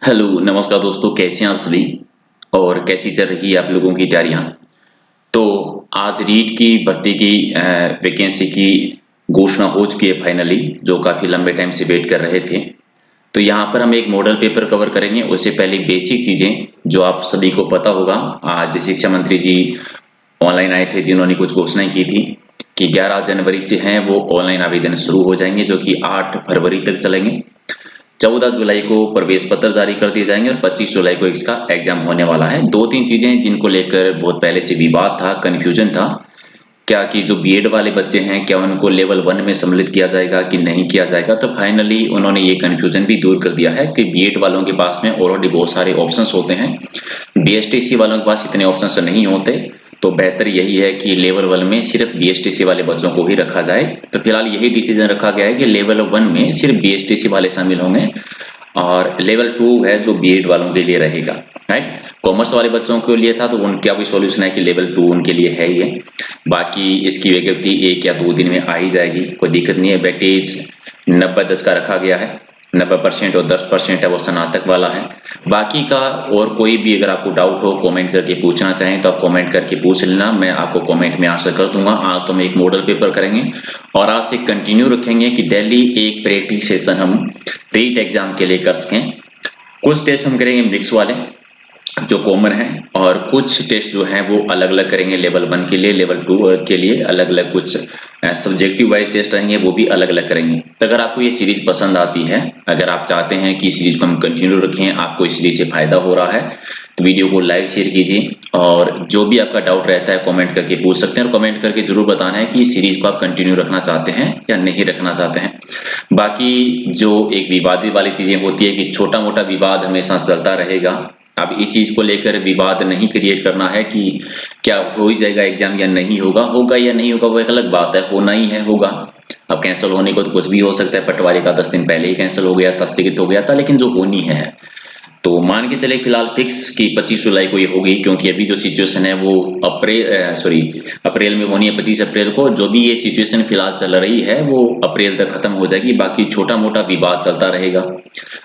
Hello नमस्कार दोस्तों, कैसे हैं आप सभी और कैसी चल रही है आप लोगों की तैयारियां। तो आज रीट की भर्ती की वैकेंसी की घोषणा हो चुकी है फाइनली, जो काफ़ी लंबे टाइम से वेट कर रहे थे। तो यहाँ पर हम एक मॉडल पेपर कवर करेंगे। उससे पहले बेसिक चीज़ें जो आप सभी को पता होगा, आज शिक्षा मंत्री जी ऑनलाइन आए थे, जिन्होंने कुछ घोषणाएं की थी कि 11 जनवरी से हैं वो ऑनलाइन आवेदन शुरू हो जाएंगे, जो कि 8 फरवरी तक चलेंगे। 14 जुलाई को प्रवेश पत्र जारी कर दिए जाएंगे और 25 जुलाई को इसका एग्जाम होने वाला है। दो तीन चीजें जिनको लेकर बहुत पहले से विवाद था, कंफ्यूजन था, क्या कि जो बीएड वाले बच्चे हैं क्या उनको लेवल 1 में सम्मिलित किया जाएगा कि नहीं किया जाएगा। तो फाइनली उन्होंने ये कंफ्यूजन भी दूर कर दिया है कि बीएड वालों के पास में ऑलरेडी बहुत सारे ऑप्शंस होते हैं, बीएसटीसी वालों के पास इतने ऑप्शंस नहीं होते। तो बेहतर यही है कि लेवल 1 में सिर्फ बीएसटीसी वाले बच्चों को ही रखा जाए। तो फिलहाल यही डिसीजन रखा गया है कि लेवल 1 में सिर्फ बीएसटीसी वाले शामिल होंगे और लेवल 2 है जो बीएड वालों के लिए रहेगा। राइट, कॉमर्स वाले बच्चों के लिए था तो उनका भी सॉल्यूशन है कि लेवल 2 उनके लिए है ही है। बाकी इसकी विज्ञप्ति 1 या 2 दिन में आ ही जाएगी, कोई दिक्कत नहीं है। वेटेज 90-10 का रखा गया है, 90% और 10% है वो स्नातक वाला है। बाकी का और कोई भी अगर आपको डाउट हो कमेंट करके पूछना चाहें तो आप कमेंट करके पूछ लेना, मैं आपको कमेंट में आंसर कर दूंगा। आज तो हम एक मॉडल पेपर करेंगे और आज से कंटिन्यू रखेंगे कि डेली एक प्रैक्टिस सेशन हम रीट एग्जाम के लिए कर सकें। कुछ टेस्ट हम करेंगे मिक्स वाले जो कॉमन है, और कुछ टेस्ट जो हैं वो अलग अलग करेंगे। लेवल 1 के लिए, लेवल 2 के लिए अलग अलग कुछ सब्जेक्टिव वाइज टेस्ट रहेंगे, वो भी अलग अलग करेंगे। तो अगर आपको ये सीरीज पसंद आती है, अगर आप चाहते हैं कि इस सीरीज को हम कंटिन्यू रखें, आपको इस सीरीज से फायदा हो रहा है, तो वीडियो को लाइक शेयर कीजिए और जो भी आपका डाउट रहता है कमेंट करके पूछ सकते हैं। और कमेंट करके जरूर बताना है कि इस सीरीज को आप कंटिन्यू रखना चाहते हैं या नहीं रखना चाहते हैं। बाकी जो एक विवादित वाली चीजें होती है कि छोटा मोटा विवाद हमेशा चलता रहेगा, अब इस चीज को लेकर विवाद नहीं क्रिएट करना है कि क्या हो ही जाएगा एग्जाम या नहीं होगा। होगा या नहीं होगा वो एक अलग बात है, होना ही है, होगा। अब कैंसिल होने को तो कुछ भी हो सकता है, पटवारी का 10 दिन पहले ही कैंसिल हो गया था, स्थगित हो गया था, लेकिन जो होनी है तो मान के चले फिलहाल फिक्स कि 25 जुलाई को ये होगी, क्योंकि अभी जो सिचुएशन है वो अप्रैल में होनी है। 25 अप्रैल को जो भी ये सिचुएशन फिलहाल चल रही है वो अप्रैल तक खत्म हो जाएगी। बाकी छोटा मोटा विवाद चलता रहेगा।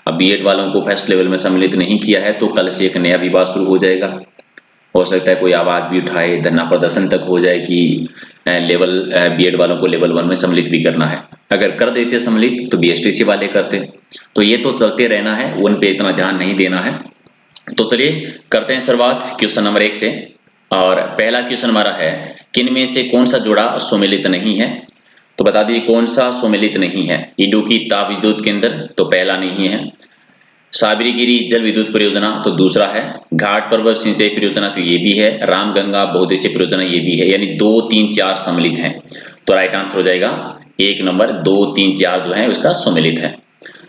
अब बीएड वालों को फर्स्ट लेवल में सम्मिलित नहीं किया है तो कल से एक नया विवाद शुरू हो जाएगा। हो सकता है कोई आवाज भी उठाए, धरना प्रदर्शन तक हो जाए कि लेवल बीएड वालों को लेवल 1 में सम्मिलित भी करना है। अगर कर देते सम्मिलित तो बीएसटीसी वाले करते। तो ये तो चलते रहना है, उन पे इतना ध्यान नहीं देना है। तो चलिए करते हैं शुरुआत क्वेश्चन नंबर 1 से। और पहला क्वेश्चन हमारा है, किन में से कौन सा जोड़ा सुमेलित नहीं है। तो बता दीजिए कौन सा सुमेलित नहीं है। इडुक्की ताप विद्युत केंद्र तो पहला नहीं है, साबरीगिरी जल विद्युत परियोजना तो दूसरा है, घाट पर्वत सिंचाई परियोजना तो ये भी है, रामगंगा बहुउद्देशीय परियोजना ये भी है। यानी 2 3 4 सम्मिलित हैं। तो राइट आंसर हो जाएगा 1 नंबर, 2 3 4 जो है उसका सुमेलित है।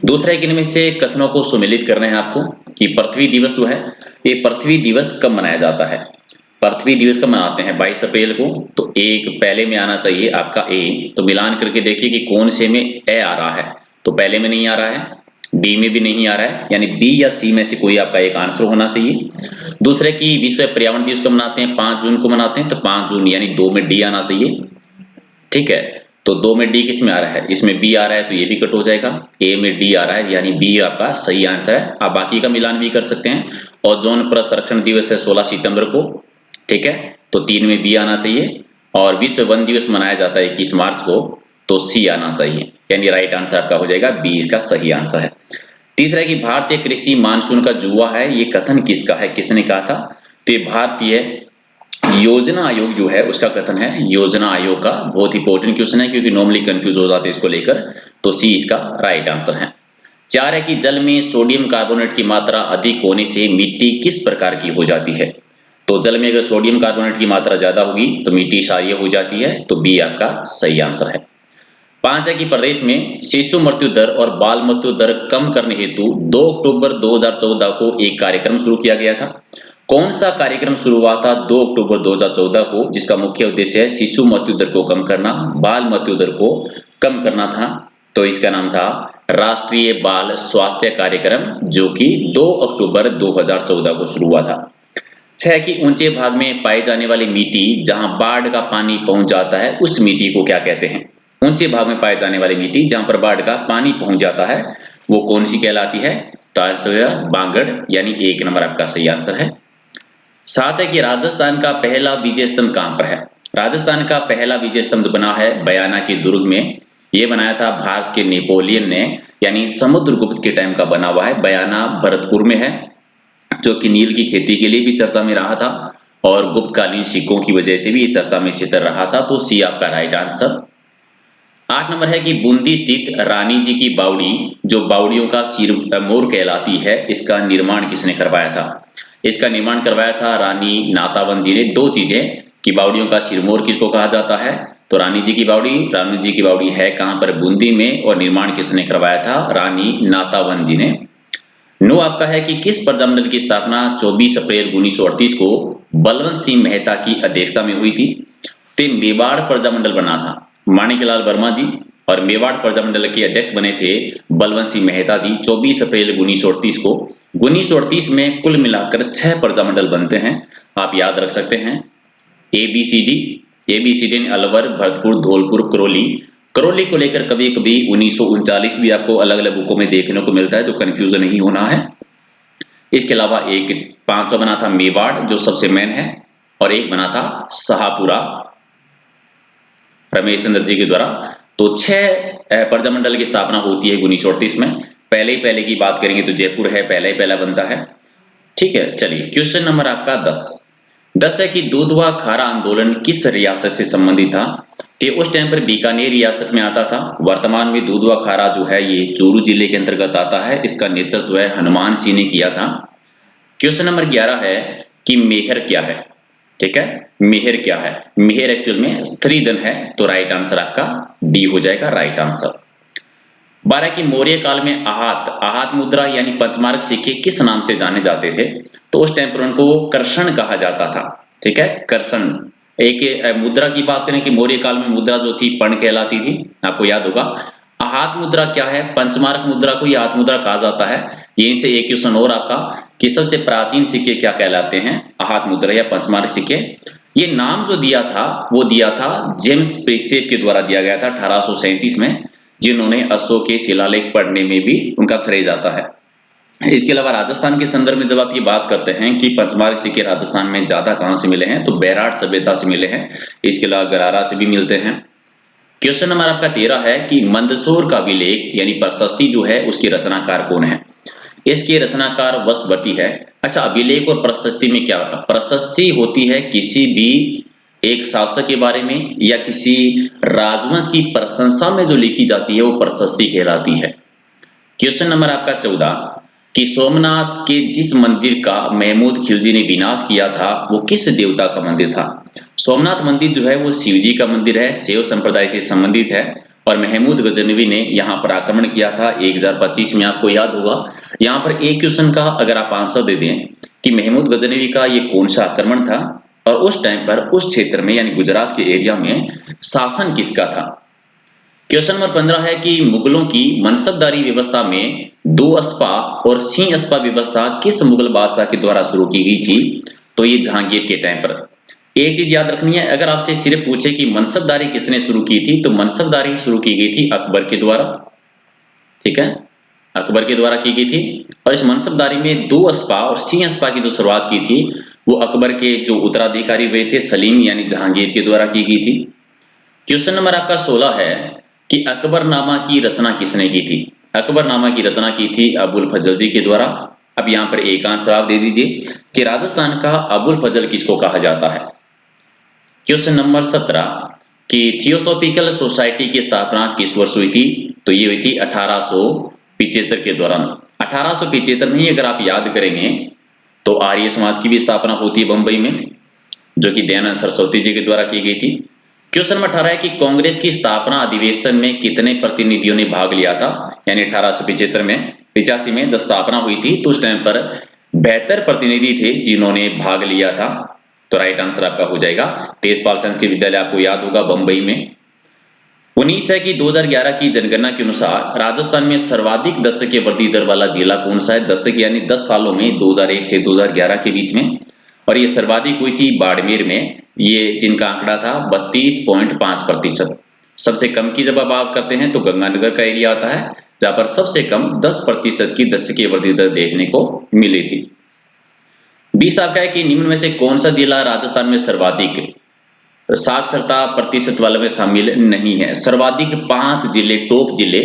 दूसरा एक इनमें से कथनों को सुमेलित करना है आपको कि पृथ्वी दिवस जो है, ये पृथ्वी दिवस कब मनाया जाता है। पृथ्वी दिवस कब मनाते हैं, 22 अप्रैल को। तो एक पहले में आना चाहिए आपका ए। तो मिलान करके देखिए कि कौन से में ए आ रहा है। तो पहले में नहीं आ रहा है, बी में भी नहीं आ रहा है, यानी बी या सी में से कोई आपका एक आंसर होना चाहिए। दूसरे की विश्व पर्यावरण दिवस को मनाते हैं, 5 जून को मनाते हैं, तो 5 जून यानी 2 में डी आना चाहिए। ठीक है, तो 2 में डी किस में आ रहा है, इसमें बी आ रहा है तो ये भी कट हो जाएगा। ए में डी आ रहा है यानी बी आपका सही आंसर है। आप बाकी का मिलान भी कर सकते हैं। ओजोन परत संरक्षण दिवस है 16 सितंबर को। ठीक है, तो 3 में बी आना चाहिए। और विश्व वन दिवस मनाया जाता है 21 मार्च को, तो सी आना चाहिए। यानी राइट आंसर आपका हो जाएगा बी, इसका सही आंसर है। तीसरा है कि भारतीय कृषि मानसून का जुआ है, ये कथन किसका है, किसने कहा था। तो ये भारतीय योजना आयोग जो है उसका कथन है। योजना आयोग का बहुत इंपॉर्टेंट क्वेश्चन है क्योंकि नॉर्मली कंफ्यूज हो जाते हैं इसको लेकर। तो सी इसका राइट आंसर है। 4 है कि जल में सोडियम कार्बोनेट की मात्रा अधिक होने से मिट्टी किस प्रकार की हो जाती है। तो जल में अगर सोडियम कार्बोनेट की मात्रा ज्यादा होगी तो मिट्टी क्षारीय हो जाती है। तो बी आपका सही आंसर है। 5 है कि प्रदेश में शिशु मृत्यु दर और बाल मृत्यु दर कम करने हेतु 2 अक्टूबर 2014 को एक कार्यक्रम शुरू किया गया था। कौन सा कार्यक्रम शुरू हुआ था 2 अक्टूबर 2014 को, जिसका मुख्य उद्देश्य है शिशु मृत्यु दर को कम करना, बाल मृत्यु दर को कम करना था। तो इसका नाम था राष्ट्रीय बाल स्वास्थ्य कार्यक्रम, जो कि 2 अक्टूबर 2014 को शुरू हुआ था। 6 कि ऊंचे भाग में पाई जाने वाली मिट्टी जहां बाढ़ का पानी पहुंच जाता है उस मिट्टी को क्या कहते हैं। ऊंचे भाग में पाए जाने वाली मिट्टी जहां पर बाढ़ का पानी पहुंच जाता है वो कौन सी कहलाती है। तो आंसर है बांगड़, यानी 1 नंबर आपका सही आंसर है। साथ है कि राजस्थान का पहला विजय स्तंभ कहां पर है? राजस्थान का पहला विजय स्तंभ बना है बयाना के दुर्ग में। यह बनाया था भारत के नेपोलियन ने, यानी समुद्रगुप्त के टाइम का बना हुआ है। बयाना भरतपुर में है, जो कि नील की खेती के लिए भी चर्चा में रहा था और गुप्तकालीन सिक्कों की वजह से भी ये चर्चा में चित्र रहा था। तो सी आपका राइट आंसर। 8 नंबर है कि बूंदी स्थित रानी जी की बावड़ी, जो बावड़ियों का सिरमौर कहलाती है, इसका निर्माण किसने करवाया था? इसका निर्माण करवाया था रानी नातावन जी ने। दो चीजें कि बावड़ियों का सिरमौर किसको कहा जाता है, तो रानी जी की बावड़ी है कहां पर? बूंदी में। और निर्माण किसने करवाया था? रानी नातावन जी ने। 9 आपका है कि किस प्रजामंडल की स्थापना 24 अप्रैल 1938 को बलवंत सिंह मेहता की अध्यक्षता में हुई थी? तो मेवाड़ प्रजामंडल बना था माणिकलाल वर्मा जी, और मेवाड़ प्रजामंडल के अध्यक्ष बने थे बलवंत सिंह मेहता जी 24 अप्रैल 1938 को। 1938 में कुल मिलाकर 6 प्रजामंडल बनते हैं, आप याद रख सकते हैं। एबीसीडी अलवर, भरतपुर, धौलपुर, करौली। करौली को लेकर कभी कभी 1939 भी आपको अलग अलग बुकों में देखने को मिलता है, तो कंफ्यूजन नहीं होना है। इसके अलावा एक 5वां बना था मेवाड़, जो सबसे मेन है, और एक बना था शाहपुरा रमेश चंद्र जी के द्वारा। तो 6 प्रजामंडल की स्थापना होती है 1938 में। पहले की बात करेंगे तो जयपुर है, पहला ही पहला बनता है। ठीक है, चलिए क्वेश्चन नंबर आपका 10 है कि दूधवा खारा आंदोलन किस रियासत से संबंधित था? कि उस टाइम पर बीकानेर रियासत में आता था। वर्तमान में दूधवा खारा जो है ये चूरू जिले के अंतर्गत आता है। इसका नेतृत्व है हनुमान सिंह ने किया था। क्वेश्चन नंबर 11 है कि मेहर क्या है? ठीक है, मेहर क्या है? मेहर एक्चुअल में स्त्री धन है, तो राइट आंसर आपका डी हो जाएगा राइट आंसर। 12 की मौर्य काल में आहत मुद्रा यानी पंचमार्क सिक्के किस नाम से जाने जाते थे? तो उस टाइम पर उनको कर्षण कहा जाता था। ठीक है, कर्षण। एक मुद्रा की बात करें कि मौर्य काल में मुद्रा जो थी पर्ण कहलाती थी, आपको याद होगा। आहत मुद्रा क्या है? पंचमार्क मुद्रा को आहत मुद्रा कहा जाता है। यहीं से एक क्वेश्चन और आपका कि सबसे प्राचीन सिक्के क्या कहलाते हैं? आहत मुद्रा या पंचमार्क सिक्के। ये नाम जो दिया था वो दिया था जेम्स प्रिंसेप के द्वारा दिया गया था 1837 में, जिन्होंने अशोक के शिलालेख पढ़ने में भी उनका श्रेय जाता है। इसके अलावा राजस्थान के संदर्भ में जब आप ये बात करते हैं कि पंचमार्क सिक्के राजस्थान में ज्यादा कहां से मिले हैं, तो बैराट सभ्यता से मिले हैं। इसके अलावा गरारा से भी मिलते हैं। क्वेश्चन नंबर आपका 13 है कि मंदसौर का अभिलेख यानी प्रशस्ति जो है उसके रचनाकार कौन है? इसके रचनाकार वस्तुवती है। अच्छा, अभिलेख और प्रशस्ति में क्या? प्रशस्ति होती है किसी भी एक शासक के बारे में या किसी राजवंश की प्रशंसा में जो लिखी जाती है वो प्रशस्ति कहलाती है। क्वेश्चन नंबर आपका 14 कि सोमनाथ के जिस मंदिर का महमूद खिलजी ने विनाश किया था वो किस देवता का मंदिर था? सोमनाथ मंदिर जो है वो शिव जी का मंदिर है, शैव संप्रदाय से संबंधित है। और महमूद गजनवी ने यहाँ पर आक्रमण किया था 1025 में, आपको याद होगा। यहाँ पर एक क्वेश्चन का अगर आप आंसर दे दें कि महमूद गजनवी का ये कौन सा आक्रमण था और उस टाइम पर उस क्षेत्र में यानी गुजरात के एरिया में शासन किसका था। क्वेश्चन नंबर 15 है कि मुगलों की मनसबदारी व्यवस्था में दो अस्पा और सिंह अस्पा व्यवस्था किस मुगल बादशाह के द्वारा शुरू की गई थी? तो ये जहांगीर के टाइम पर। एक चीज याद रखनी है, अगर आपसे सिर्फ पूछे कि मनसबदारी किसने शुरू की थी, तो मनसबदारी शुरू की गई थी अकबर के द्वारा। ठीक है, अकबर के द्वारा की गई थी। और इस मनसबदारी में दो अस्पा और सिंह अस्पा की जो शुरुआत की थी वो अकबर के जो उत्तराधिकारी हुए थे सलीम यानी जहांगीर के द्वारा की गई थी। क्वेश्चन नंबर आपका 16 है कि अकबरनामा की रचना किसने की थी? अकबरनामा की रचना की थी अबुल फजल जी के द्वारा। अब यहाँ पर एक आंसर आप दे दीजिए कि राजस्थान का अबुल फजल किसको कहा जाता है। क्वेश्चन नंबर 17 कि थियोसॉफिकल सोसाइटी की स्थापना किस वर्ष हुई थी? तो ये हुई थी 1875 के दौरान। 1875 में ही अगर आप याद करेंगे तो आर्य समाज की भी स्थापना होती है बंबई में, जो कि दयानंद सरस्वती जी के द्वारा की गई थी। क्वेश्चन नंबर 18 है कि कांग्रेस की स्थापना अधिवेशन में कितने प्रतिनिधियों ने भाग लिया था? यानी 1875 में 85 में जब स्थापना हुई थी तो उस टाइम पर 72 प्रतिनिधि थे जिन्होंने भाग लिया था। तो राइट आंसर आपका हो जाएगा तेजपाल संस्कृत विद्यालय, आपको याद होगा बंबई में। 19 है कि 2011 की जनगणना के अनुसार राजस्थान में सर्वाधिक दशक वृद्धि दर वाला जिला कौन सा है? दशक यानी 10 सालों में 2001 से 2011 के बीच में। और ये सर्वाधिक हुई थी बाड़मेर में, ये जिनका आंकड़ा था 32.5%। सबसे कम की जब आप बात करते हैं तो गंगानगर का एरिया आता है जहां पर सबसे कम 10% की दशकीय वृद्धि दर देखने को मिली थी। 20 आपका है कि निम्न में से कौन सा जिला राजस्थान में सर्वाधिक साक्षरता प्रतिशत वाले में शामिल नहीं है। सर्वाधिक 5 जिले, टॉप जिले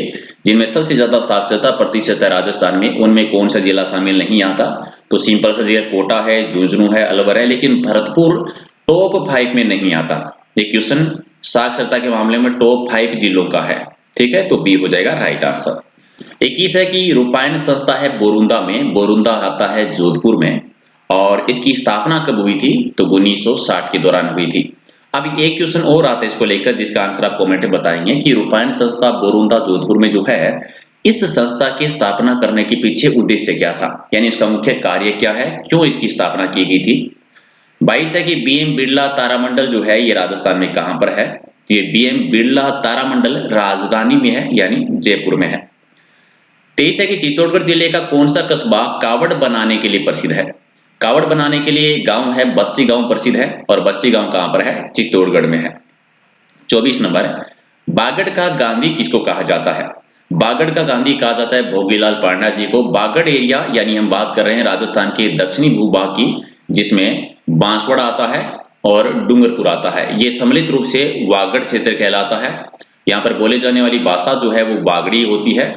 जिनमें सबसे ज्यादा साक्षरता प्रतिशत है राजस्थान में, उनमें कौन सा जिला शामिल नहीं आता? तो सिंपल सा जिला कोटा है, झुंझुनू है, अलवर है, लेकिन भरतपुर टॉप 5 में नहीं आता। ये क्वेश्चन साक्षरता के मामले में टॉप 5 जिलों का है, ठीक है, तो बी हो जाएगा राइट आंसर। 21 है कि रूपायन संस्था है बोरुंदा में, बोरुंदा आता है जोधपुर में, और इसकी स्थापना कब हुई थी? तो 1960 के दौरान हुई थी। अब एक क्वेश्चन और आता है इसको लेकर, जिसका आंसर आप कमेंट में बताएंगे कि रूपायन संस्था बोरुंदा जोधपुर में जो है, इस संस्था की स्थापना करने के पीछे उद्देश्य क्या था, यानी इसका मुख्य कार्य क्या है, क्यों इसकी स्थापना की गई थी। 22 है कि बीएम बिरला तारामंडल जो है ये राजस्थान में कहां पर है? ये बीएम बिरला तारामंडल राजधानी में है, यानी जयपुर में है। 23 है कि चित्तौड़गढ़ जिले का कौन सा कस्बा कावड़ बनाने के लिए प्रसिद्ध है? कावड़ बनाने के लिए गांव है बस्सी गांव प्रसिद्ध है, और बस्सी गांव कहां पर है? चित्तौड़गढ़ में है। 24 नंबर, बागड़ का गांधी किसको कहा जाता है? बागड़ का गांधी कहा जाता है भोगीलाल पांडा जी को। बागड़ एरिया यानी हम बात कर रहे हैं राजस्थान के दक्षिणी भूभाग की, जिसमें बांसवाड़ा आता है और डूंगरपुर आता है, ये सम्मिलित रूप से वागड़ क्षेत्र कहलाता है। यहाँ पर बोले जाने वाली भाषा जो है वो बागड़ी होती है,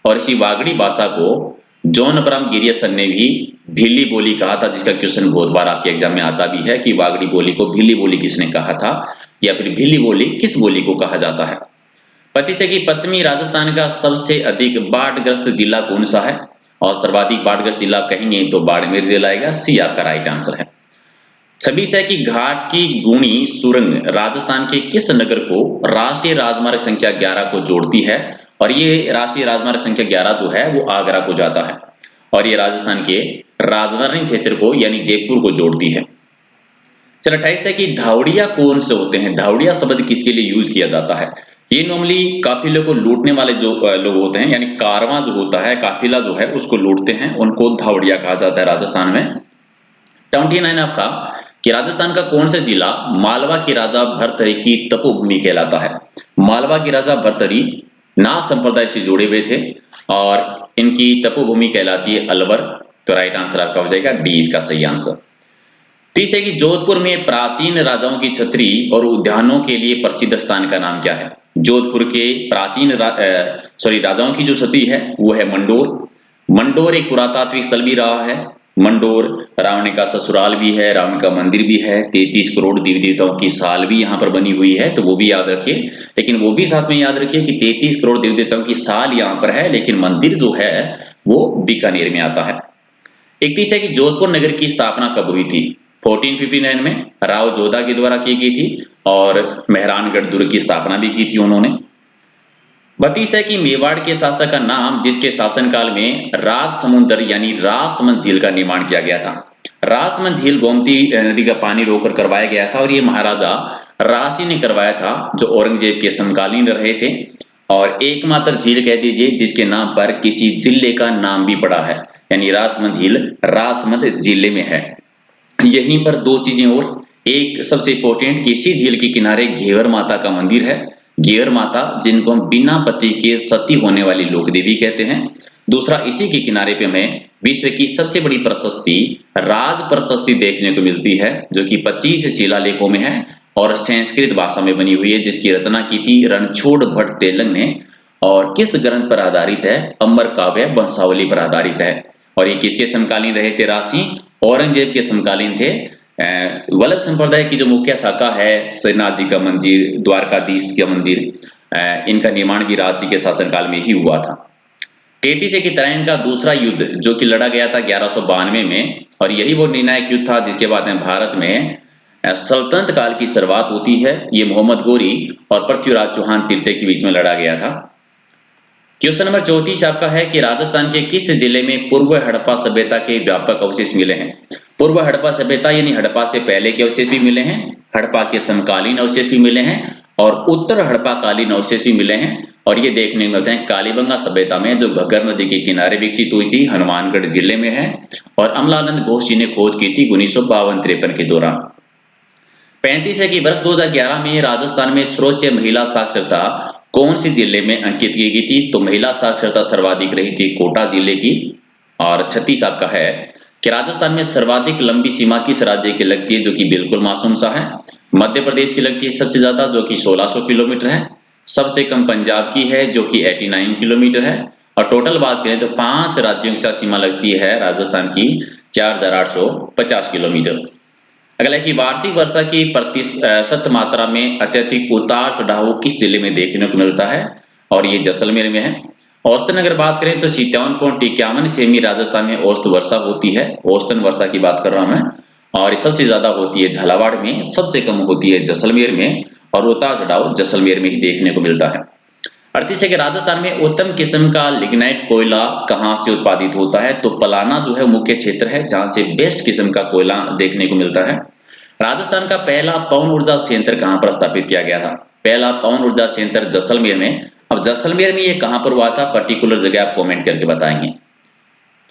और इसी बागड़ी भाषा को जॉन अब्राहम गिरियसन ने भी भिल्ली बोली कहा था, जिसका क्वेश्चन बहुत बार आपके एग्जाम में आता भी है कि वागड़ी बोली को भिल्ली बोली किसने कहा था, या फिर भिल्ली बोली किस बोली को कहा जाता है। 25 है कि पश्चिमी राजस्थान का सबसे अधिक बाढ़ग्रस्त जिला कौन सा है? और सर्वाधिक बाढ़ग्रस्त जिला कहेंगे तो बाड़मेर जिला आएगा, सी आपका राइट आंसर है। 26 है कि घाट की गुणी सुरंग राजस्थान के किस नगर को राष्ट्रीय राजमार्ग संख्या 11 को जोड़ती है? और ये राष्ट्रीय राजमार्ग संख्या 11 जो है वो आगरा को जाता है, और ये राजस्थान के राजधानी क्षेत्र को यानी जयपुर को जोड़ती है। चलो 28 है कि धावड़िया कौन से होते हैं? धावड़िया शब्द किसके लिए यूज किया जाता है? ये नॉर्मली काफिले को लूटने वाले जो लोग होते हैं, यानी कारवां जो होता है, काफिला जो है उसको लूटते हैं, उनको धावड़िया कहा जाता है राजस्थान में। 29 आपका कि राजस्थान का कौन सा जिला मालवा के राजा भरथरी की तपोभूमि कहलाता है? मालवा के राजा भरथरी नाथ संप्रदाय से जुड़े हुए थे, और इनकी तपोभूमि कहलाती है अलवर, तो राइट आंसर आपका हो जाएगा डी, इसका सही आंसर। 30 है कि जोधपुर में प्राचीन राजाओं की छतरी और उद्यानों के लिए प्रसिद्ध स्थान का नाम क्या है? जोधपुर के प्राचीन राजाओं की जो छतरी है वो है मंडोर। मंडोर एक पुरातात्विक स्थल भी रहा है। मंडोर रावण का ससुराल भी है, रावण का मंदिर भी है, 33 करोड़ देवी देवताओं की साल भी यहाँ पर बनी हुई है, तो वो भी याद रखिए। लेकिन वो भी साथ में याद रखिए कि 33 करोड़ देवी देवताओं की साल यहाँ पर है, लेकिन मंदिर जो है वो बीकानेर में आता है। 31 है कि जोधपुर नगर की स्थापना कब हुई थी? 1459 में राव जोधा के द्वारा की गई थी, और मेहरानगढ़ दुर्ग की स्थापना भी की थी उन्होंने। 32 है कि मेवाड़ के शासक का नाम जिसके शासनकाल में राजसमुंदर यानी राजसमंद झील का निर्माण किया गया था। राजसमंद झील गोमती नदी का पानी रोककर करवाया गया था, और ये महाराजा रासी ने करवाया था जो औरंगजेब के समकालीन रहे थे, और एकमात्र झील कह दीजिए जिसके नाम पर किसी जिले का नाम भी पड़ा है, यानी राजसमंद झील राजसमंद जिले में है। यहीं पर दो चीजें और, एक सबसे इंपॉर्टेंट कि इसी झील के किनारे घेवर माता का मंदिर है, घेवर माता जिनको हम बिना पति के सती होने वाली लोक देवी कहते हैं। दूसरा, इसी के किनारे पे हमें विश्व की सबसे बड़ी प्रशस्ति राज प्रशस्ति देखने को मिलती है, जो कि 25 शिलालेखों में है और संस्कृत भाषा में बनी हुई है, जिसकी रचना की थी रणछोड़ भट्ट तेलंग ने, और किस ग्रंथ पर आधारित है? अमर काव्य वंशावली पर आधारित है। और ये किसके समकालीन रहे थे राशि? औरंगजेब के समकालीन थे। वल्लभ संप्रदाय की जो मुख्य शाखा है, श्रीनाथ जी का मंदिर, द्वारकाधीश का मंदिर, इनका निर्माण भी राशि के शासनकाल में ही हुआ था। 33 है कि तराइन का दूसरा युद्ध जो कि लड़ा गया था 1192 में, और यही वो निर्णायक युद्ध था जिसके बाद में भारत में सल्तनत काल की शुरुआत होती है। ये मोहम्मद गोरी और पृथ्वीराज चौहान तृतीय के बीच में लड़ा गया था। क्वेश्चन नंबर 34 आपका है कि राजस्थान के किस जिले में पूर्व हड़प्पा सभ्यता के व्यापक अवशेष मिले हैं? पूर्व हड़प्पा सभ्यता यानी हड़प्पा से पहले के अवशेष भी मिले हैं, हड़प्पा के समकालीन अवशेष भी मिले हैं, और उत्तर हड़प्पा कालीन अवशेष भी मिले हैं। और ये देखने को मिलते हैं कालीबंगा सभ्यता में, जो घग्गर नदी के किनारे विकसित हुई थी, हनुमानगढ़ जिले में है, और अमलानंद घोष जी ने खोज की थी 1952-53 के दौरान। 35 है कि वर्ष 2011 में राजस्थान में सर्वोच्च महिला साक्षरता कौन सी जिले में अंकित की गई थी? तो महिला साक्षरता सर्वाधिक रही थी कोटा जिले की। और 36 आपका है कि राजस्थान में सर्वाधिक लंबी सीमा किस राज्य की लगती है? जो कि बिल्कुल मासूम सा है, मध्य प्रदेश की लगती है सबसे ज्यादा, जो कि 1600 किलोमीटर है। सबसे कम पंजाब की है जो कि 89 किलोमीटर है। और टोटल बात करें तो 5 राज्यों के साथ सीमा लगती है राजस्थान की 4850 किलोमीटर। अगला है कि वार्षिक वर्षा की प्रतिशत मात्रा में अत्यधिक उतार चढ़ाव किस जिले में देखने को मिलता है? और ये जैसलमेर में है। औसतन अगर बात करें तो 57.51 सेमी राजस्थान में औसत वर्षा होती है। औसतन वर्षा की बात कर रहा हूं मैं। और सबसे ज्यादा होती है झालावाड़ में, सबसे कम होती है जैसलमेर में, और उतार चढ़ाव जैसलमेर में ही देखने को मिलता है। 38 है कि राजस्थान में उत्तम किस्म का लिग्नाइट कोयला कहां से उत्पादित होता है? तो पलाना जो है मुख्य क्षेत्र है जहां से बेस्ट किस्म का कोयला देखने को मिलता है। राजस्थान का पहला पवन ऊर्जा संयंत्र कहां पर स्थापित किया गया था? पहला पवन ऊर्जा संयंत्र जैसलमेर में। अब जैसलमेर में ये कहां पर हुआ था, पर्टिकुलर जगह आप कमेंट करके बताएंगे।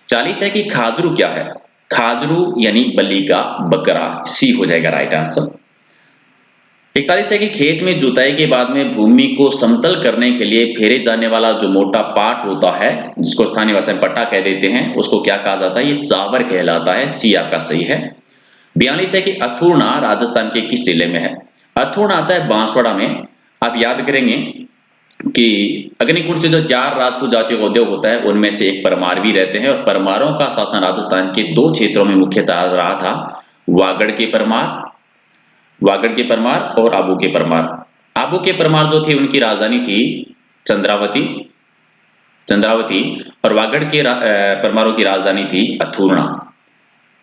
40 है कि खाजरू क्या है? खाजरू यानी बलि का बकरा, सी हो जाएगा राइट आंसर। 41 है कि खेत में जुताई के बाद में भूमि को समतल करने के लिए फेरे जाने वाला जो मोटा पाट होता है, जिसको स्थानीय भाषा में पट्टा कह देते हैं, उसको क्या कहा जाता है? ये चावर कहलाता है, सी आपका सही है। 42 है कि अथुर्णा राजस्थान के किस जिले में है? अथुर्णा आता है बांसवाड़ा में। आप याद करेंगे कि अग्निकुंड से जो 4 राजपूत जातियों का उद्योग होता है उनमें से एक परमार भी रहते हैं, और परमारों का शासन राजस्थान के 2 क्षेत्रों में मुख्यतः रहा था, वागड़ के परमार और आबू के परमार। आबू के परमार जो थे उनकी राजधानी थी चंद्रावती चंद्रावती और वागड़ के परमारों की राजधानी थी अथुर्णा।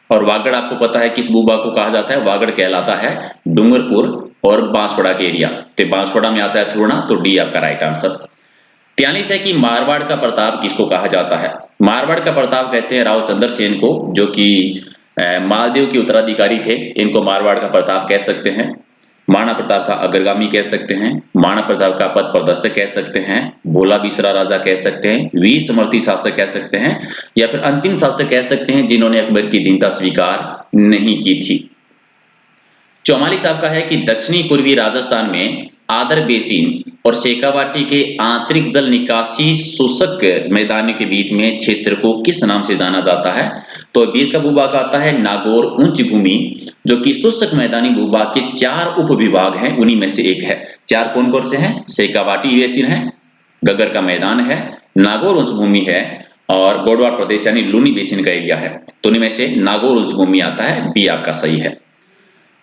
और वागड़ आपको पता है किस भूभाग को कहा जाता है? वागड़ कहलाता है डूंगरपुर और बांसवाड़ा के एरिया, तो बांसवाड़ा में आता है अथुर्णा, तो डी आपका राइट आंसर। 43 है कि मारवाड़ का प्रताप किसको कहा जाता है? मारवाड़ का प्रताप कहते हैं राव चंद्रसेन को, जो कि मालदेव के उत्तराधिकारी थे। इनको मारवाड़ का प्रताप कह सकते हैं, महाराणा प्रताप का अग्रगामी कह सकते हैं, महाराणा प्रताप का पथ प्रदर्शक कह सकते हैं, भोला बिसरा राजा कह सकते हैं, वीर समर्थी शासक कह सकते हैं, या फिर अंतिम शासक कह सकते हैं जिन्होंने अकबर की दीनता स्वीकार नहीं की थी। 44 आपका है कि दक्षिणी पूर्वी राजस्थान में आदर बेसिन और शेखावाटी के आंतरिक जल निकासी शुष्क मैदानों के बीच में क्षेत्र को किस नाम से जाना जाता है? तो बीच का भूभाग आता है नागौर उच्च भूमि, जो कि शुष्क मैदानी भूभाग के 4 उप विभाग हैं, उन्हीं में से एक है। 4 कौन कौन से हैं? शेखावाटी बेसिन है, गगर का मैदान है, नागौर उच्च भूमि है, और गोडवाड़ प्रदेश यानी लूनी बेसिन का एरिया है। तो उन्हीं में से नागौर उच्च भूमि आता है, बी आपका सही है।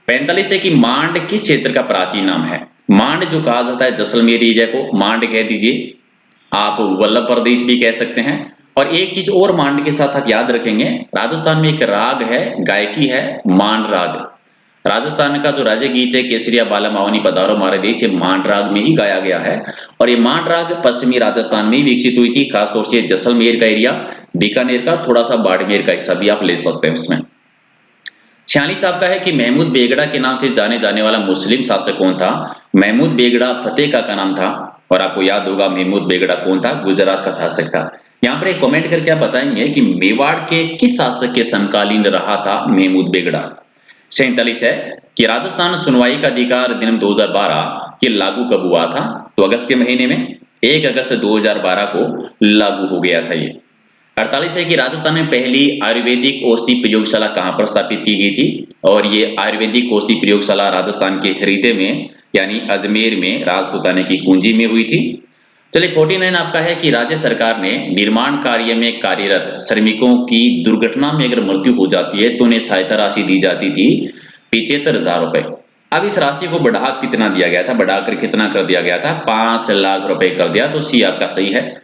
45 है कि मांड किस क्षेत्र का प्राचीन नाम है? मांड जो कहा जाता है जैसलमेर एरिया को मांड कह दीजिए, आप वल्लभ प्रदेश भी कह सकते हैं। और एक चीज और मांड के साथ आप याद रखेंगे, राजस्थान में एक राग है, गायकी है, मांड राग। राजस्थान का जो राज्य गीत है केसरिया बाला मावनी पधारो हमारे देश, ये मांड राग में ही गाया गया है। और ये मांड राग पश्चिमी राजस्थान में ही विकसित हुई थी, खासतौर से जैसलमेर का एरिया, बीकानेर का, थोड़ा सा बाड़मेर का हिस्सा भी आप ले सकते हैं उसमें। 46 आपका है कि महमूद बेगड़ा के नाम से जाने जाने वाला मुस्लिम शासक कौन था? महमूद बेगड़ा फतेह का नाम था, और आपको याद होगा महमूद बेगड़ा कौन था? गुजरात का शासक था। यहाँ पर एक कमेंट करके आप बताएंगे कि मेवाड़ के किस शासक के समकालीन रहा था महमूद बेगड़ा। 47 है कि राजस्थान सुनवाई का अधिकार अधिनियम 2012 ये लागू कब हुआ था? तो अगस्त के महीने में, 1 अगस्त 2012 को लागू हो गया था ये। 48 है कि राजस्थान में पहली आयुर्वेदिक औषधि प्रयोगशाला कहां पर स्थापित की गई थी? और ये आयुर्वेदिक औषधि प्रयोगशाला राजस्थान के हृदय में यानी अजमेर में राजपूताने की कुंजी में हुई थी। चलिए 49 आपका है कि राज्य सरकार ने निर्माण कार्य में कार्यरत श्रमिकों की दुर्घटना में अगर मृत्यु हो जाती है तो उन्हें सहायता राशि दी जाती थी 75,000 रुपए। अब इस राशि को बढ़ा कितना दिया गया था? बढ़ाकर कितना कर दिया गया था? 5 लाख रुपए कर दिया, तो सी आपका सही है।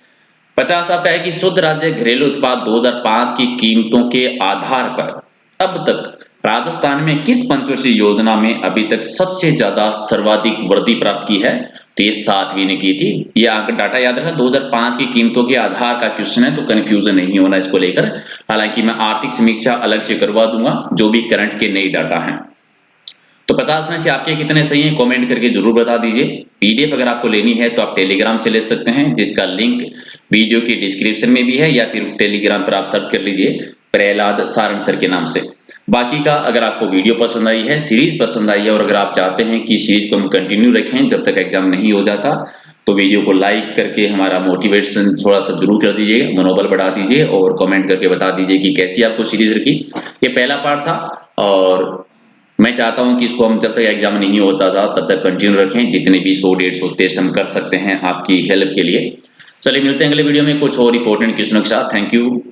50 आपका है कि शुद्ध राज्य घरेलू उत्पाद 2005 की कीमतों के आधार पर अब तक राजस्थान में किस पंचवर्षीय योजना में अभी तक सबसे ज्यादा सर्वाधिक वृद्धि प्राप्त की है? तो ये 7वीं ने की थी। ये आंकड़ा डाटा याद रखना, 2005 की कीमतों के आधार का क्वेश्चन है, तो कंफ्यूजन नहीं होना इसको लेकर। हालांकि मैं आर्थिक समीक्षा अलग से करवा दूंगा जो भी करंट के नई डाटा हैं। तो 50 में से आपके कितने सही हैं कमेंट करके जरूर बता दीजिए। पीडीएफ अगर आपको लेनी है तो आप टेलीग्राम से ले सकते हैं, जिसका लिंक वीडियो की डिस्क्रिप्शन में भी है, या फिर टेलीग्राम पर आप सर्च कर लीजिए प्रहलाद सारंग सर के नाम से। बाकी का अगर आपको वीडियो पसंद आई है, सीरीज पसंद आई है, और अगर आप चाहते हैं कि सीरीज को हम कंटिन्यू रखें जब तक एग्जाम नहीं हो जाता, तो वीडियो को लाइक करके हमारा मोटिवेशन थोड़ा सा जरूर कर दीजिएगा, मनोबल बढ़ा दीजिए और कमेंट करके बता दीजिए कि कैसी आपको सीरीज रखी। ये पहला पार्ट था और मैं चाहता हूं कि इसको हम जब तक एग्जाम नहीं होता था तब तक कंटिन्यू रखें, जितने भी 100-150 टेस्ट हम कर सकते हैं आपकी हेल्प के लिए। चलिए मिलते हैं अगले वीडियो में कुछ और इंपॉर्टेंट क्वेश्चनों के साथ। Thank you.